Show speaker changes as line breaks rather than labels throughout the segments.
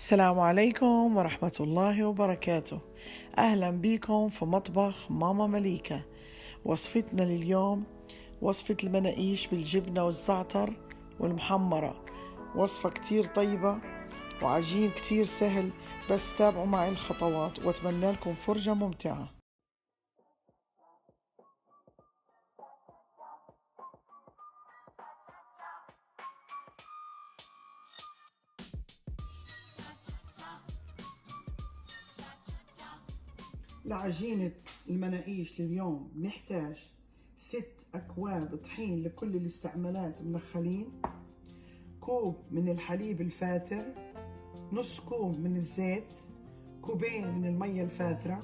السلام عليكم ورحمة الله وبركاته. أهلا بكم في مطبخ ماما مليكة. وصفتنا لليوم وصفة المناقيش بالجبنة والزعتر والمحمرة. وصفة كتير طيبة وعجين كتير سهل، بس تابعوا معي الخطوات وأتمنى لكم فرجة ممتعة. لعجينة المناقيش لليوم بنحتاج 6 أكواب طحين لكل الاستعمالات منخلين، كوب من الحليب الفاتر، نص كوب من الزيت، كوبين من المية الفاترة،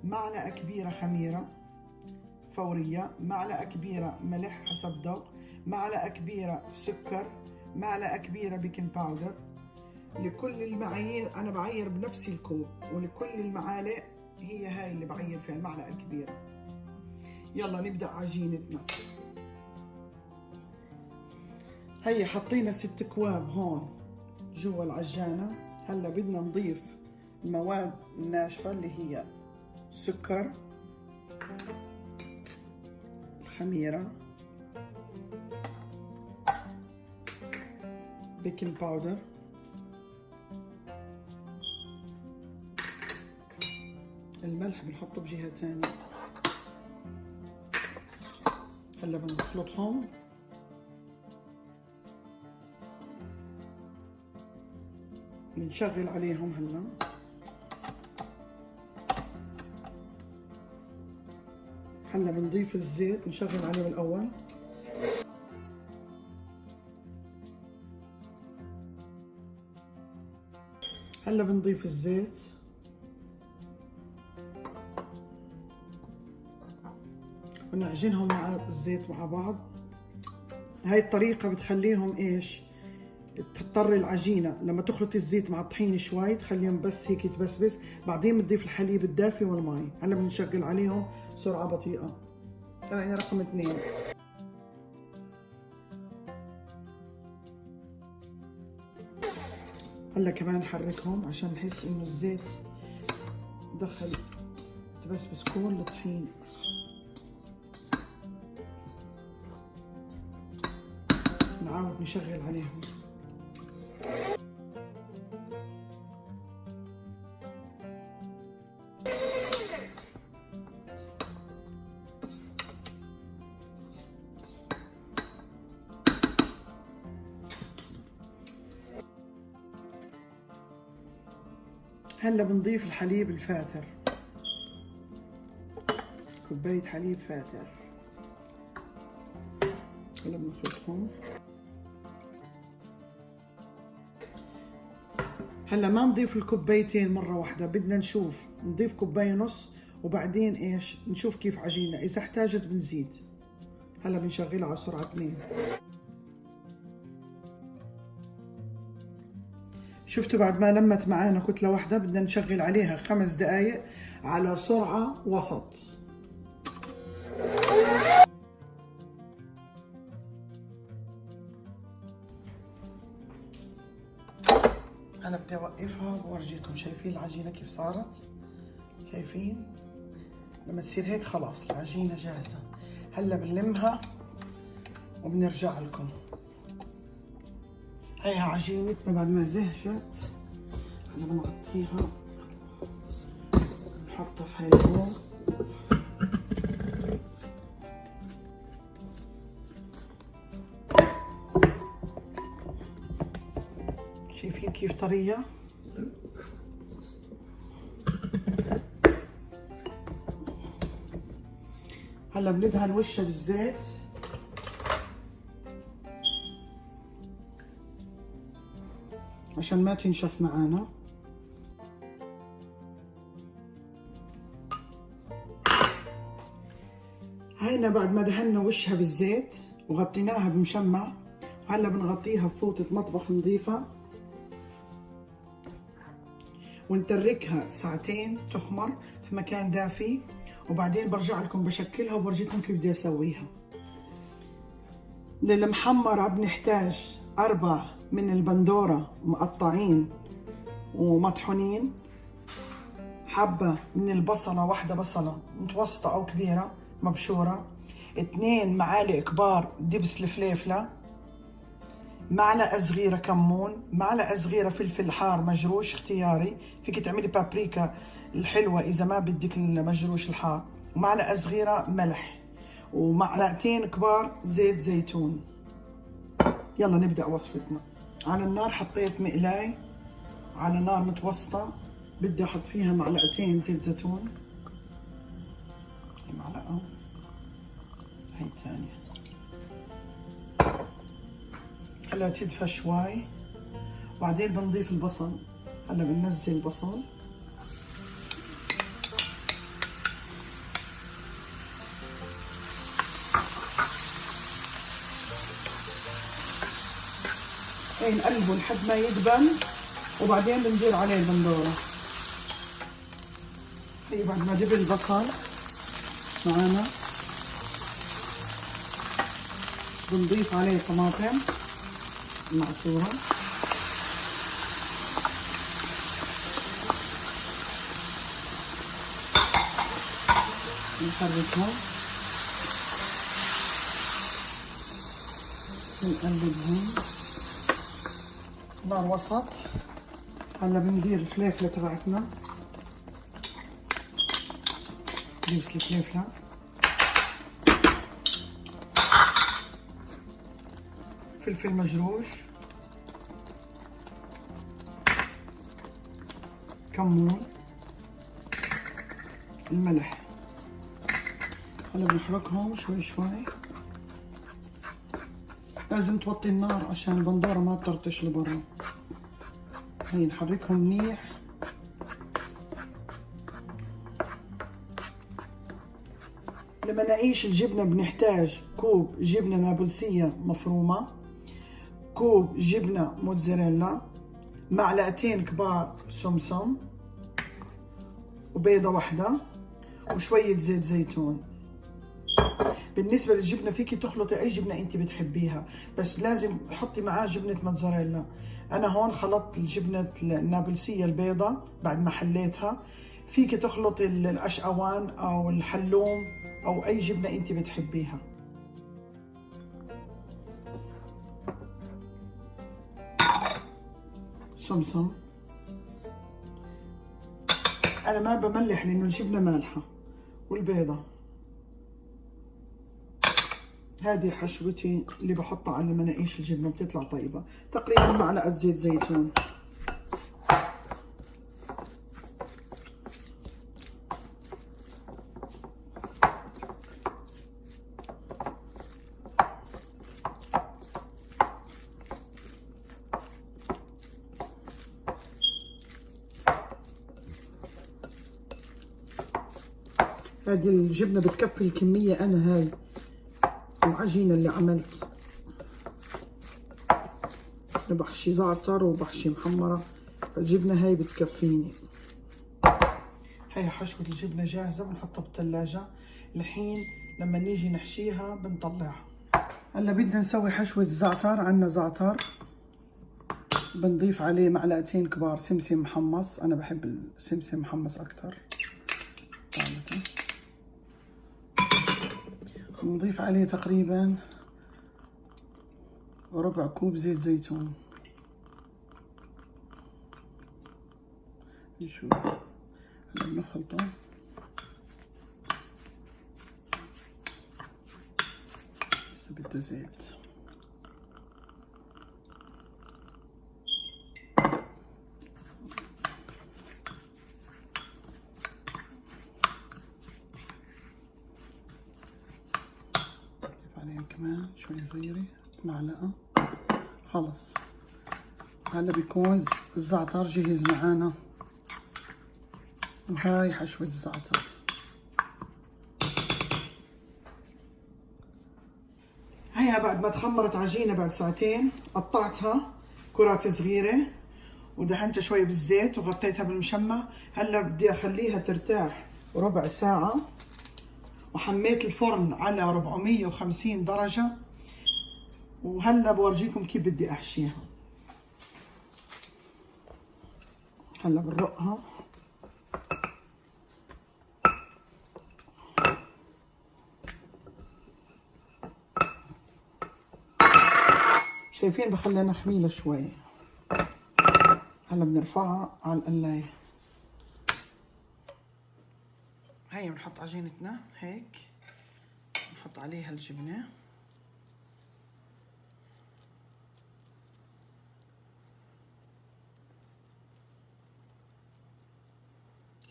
معلقة كبيرة خميرة فورية، معلقة كبيرة ملح حسب ذوق، معلقة كبيرة سكر، معلقة كبيرة بيكنج باودر. لكل المعايير أنا بعير بنفس الكوب، ولكل المعالق هي هاي اللي بعير فيها المعلقة الكبيرة. يلا نبدأ عجينتنا. هي حطينا 6 أكواب هون جوا العجانة. هلا بدنا نضيف المواد الناشفة اللي هي السكر، الخميرة، بيكنج باودر، الملح بنحطه بجهة تانية. هلا بنخلطهم. بنشغل عليهم هلا بنضيف الزيت، نشغل عليه بالأول. هلا بنضيف الزيت، ونعجنهم مع الزيت مع بعض. هاي الطريقة بتخليهم ايش؟ تضطر العجينة لما تخلط الزيت مع الطحين شوي تخليهم بس هيك يتبسبس، بعدين بتضيف الحليب الدافي والمي. هلا بنشغل عليهم سرعة بطيئة. هلا رقم 2. هلا كمان نحركهم عشان نحس انه الزيت دخل تبسبس كل الطحين. نعاود نشغل عليهم. هلا بنضيف الحليب الفاتر، كوباية حليب فاتر. هلا بنخلطهم. هلا ما نضيف الكوبايتين مرة واحدة، بدنا نشوف نضيف كوباية ونص وبعدين ايش نشوف كيف عجينة، إذا احتاجت بنزيد. هلا بنشغلها على سرعة 2. شفتوا بعد ما لمت معانا كتلة واحدة بدنا نشغل عليها 5 دقايق على سرعة وسط. أنا بدي أوقفها وأورجيكم. شايفين العجينة كيف صارت؟ شايفين؟ لما تصير هيك خلاص العجينة جاهزة. هلا بنلمها وبنرجع لكم. هي عجينتنا بعد ما زهجت. هلا بنغطيها، نحطها في هاي البول. شايفين كيف طرية؟ هلا بندهن وشها بالزيت عشان ما تنشف معانا. هينا بعد ما دهنا وشها بالزيت وغطيناها بمشمع، هلا بنغطيها بفوطة مطبخ نظيفة ونتركها ساعتين تخمر في مكان دافي، وبعدين برجع لكم بشكلها وبرجيكم كيف بدي اسويها. للمحمرة بنحتاج 4 من البندورة مقطعين ومطحونين، حبة من البصلة، واحدة بصلة متوسطة أو كبيرة مبشورة، 2 معالق كبار دبس الفليفلة، معلقة صغيرة كمون، معلقة صغيرة فلفل حار مجروش اختياري، فيك تعملي بابريكا الحلوة إذا ما بدك المجروش الحار، ومعلقة صغيرة ملح، ومعلقتين كبار زيت زيتون. يلا نبدأ وصفتنا. على النار حطيت مقلاي على نار متوسطة، بدي أحط فيها معلقتين زيت زيتون، هي معلقة، هي الثانية. هلا تدفى شوي، وبعدين بنضيف البصل. هلا بننزل البصل، هي نقلبه لحد ما يدبل، وبعدين بندير عليه البندورة. هي بعد ما دبل البصل معانا بنضيف عليه طماطم معصورة، نحركهم نقلبهم نار وسط. هلا بندير الفليفلة تبعتنا، دبس الفليفلة، فلفل مجروش، كمون، الملح. هلا بنحركهم شوي شوي، لازم توطي النار عشان البندورة ما تطرطش لبرا. هي نحركهم منيح. لما نقيش الجبنة بنحتاج كوب جبنة نابلسية مفرومة، كوب جبنة موتزاريلا، معلقتين كبار سمسم، وبيضة واحدة، وشوية زيت زيتون. بالنسبة للجبنة فيكي تخلطي أي جبنة أنت بتحبيها، بس لازم تحطي معاه جبنة موتزاريلا. أنا هون خلطت الجبنة النابلسية البيضة بعد ما حليتها. فيكي تخلطي الأشقوان أو الحلوم أو أي جبنة أنت بتحبيها. سمسم، أنا ما بملح لأنه الجبنة مالحة، والبيضة. هذه حشوتي اللي بحطها على مناقيش الجبنة، بتطلع طيبة. تقريبا معلقة زيت زيتون. هذه الجبنة بتكفي الكمية. أنا هاي العجينة اللي عملت، بحشي زعتر وبحشي محمرة، فالجبنة هاي بتكفيني. هاي حشوة الجبنة جاهزة، بنحطها بالثلاجة لحين لما نيجي نحشيها بنطلعها. هلا بدنا نسوي حشوة الزعتر. عنا زعتر بنضيف عليه معلقتين كبار سمسم محمص، أنا بحب السمسم محمص أكتر. بنضيف عليه تقريبا ربع كوب زيت زيتون. نشوف هلا بنخلطه. بس بده زيت. عليها كمان شوي صغيرة، معلقة. خلص هلا بيكون الزعتر جهز معانا، وهاي حشوة الزعتر. هيها بعد ما تخمرت عجينة بعد ساعتين قطعتها كرات صغيرة ودهنتها شوي بالزيت وغطيتها بالمشمع. هلا بدي اخليها ترتاح ربع ساعة، وحميت الفرن على 450 درجة، وهلا بورجيكم كيف بدي احشيها. هلا بنرقها. شايفين بخليها نخميلة شوي. هلا بنرفعها على القلاية. هي بنحط عجينتنا هيك، نحط عليها الجبنة.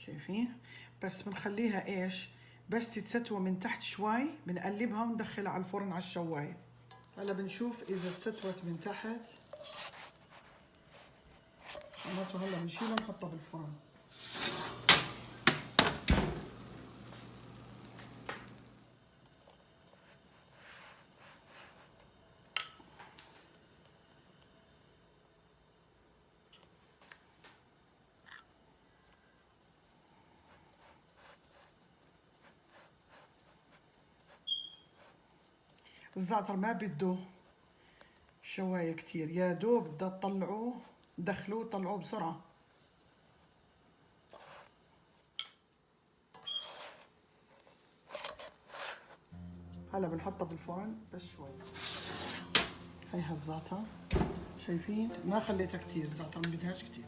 شايفين؟ بس بنخليها ايش؟ بس تتستوى من تحت شوي، بنقلبها وندخلها على الفرن على الشواية. هلا بنشوف اذا تستوت من تحت. هلا بنشيلها ونحطها بالفرن. الزعتر ما بده شواية كتير، يا دوب بدها تطلعوه، دخلوه طلعوه بسرعة. هلا بنحطها بالفرن بس شوي. هي هالزعتر شايفين؟ ما خليتها كتير، الزعتر ما بدهاش كتير.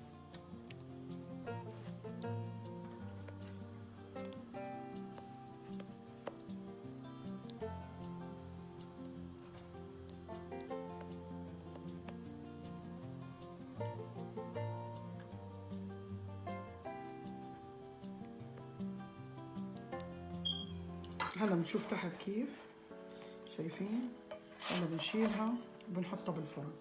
هلا بنشوف تحت كيف، شايفين؟ هلا بنشيلها وبنحطها بالفرن.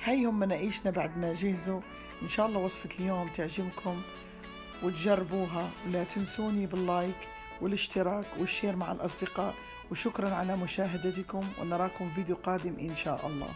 هيهم مناقيشنا بعد ما جهزوا. ان شاء الله وصفة اليوم تعجبكم وتجربوها، ولا تنسوني باللايك والاشتراك والشير مع الأصدقاء. وشكرا على مشاهدتكم، ونراكم فيديو قادم إن شاء الله.